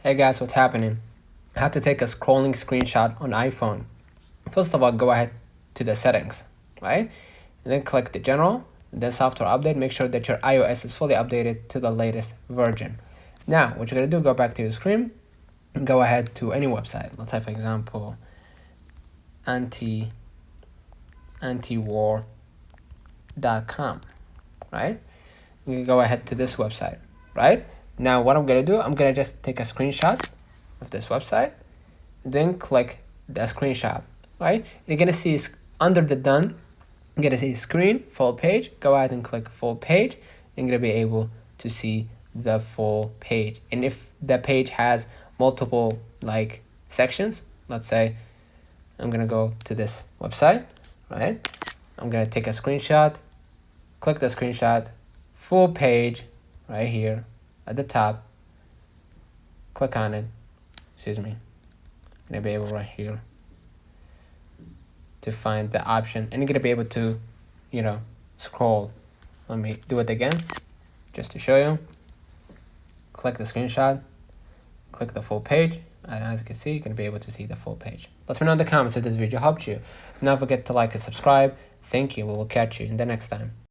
Hey guys, what's happening? How to take a scrolling screenshot on iPhone. First of all, go ahead to the settings, right? And then click the general, then software update. Make sure that your iOS is fully updated to the latest version. Now, what you're gonna do, go back to your screen and go ahead to any website. Let's say, for example, antiwar.com, right? You can go ahead to this website, right? Now what I'm gonna do, I'm gonna just take a screenshot of this website, then click the screenshot, right? You're gonna see under the done, you're gonna see screen, full page. Go ahead and click full page. You're gonna be able to see the full page. And if the page has multiple like sections, let's say I'm gonna go to this website, right? I'm gonna take a screenshot, click the screenshot, full page right here at the top, click on it, excuse me, gonna be able right here to find the option, and you're gonna be able to, scroll. Let me do it again just to show you. Click the screenshot, click the full page, and as you can see, you're gonna be able to see the full page. Let me know in the comments if this video helped you. Don't forget to like and subscribe. Thank you. We will catch you in the next time.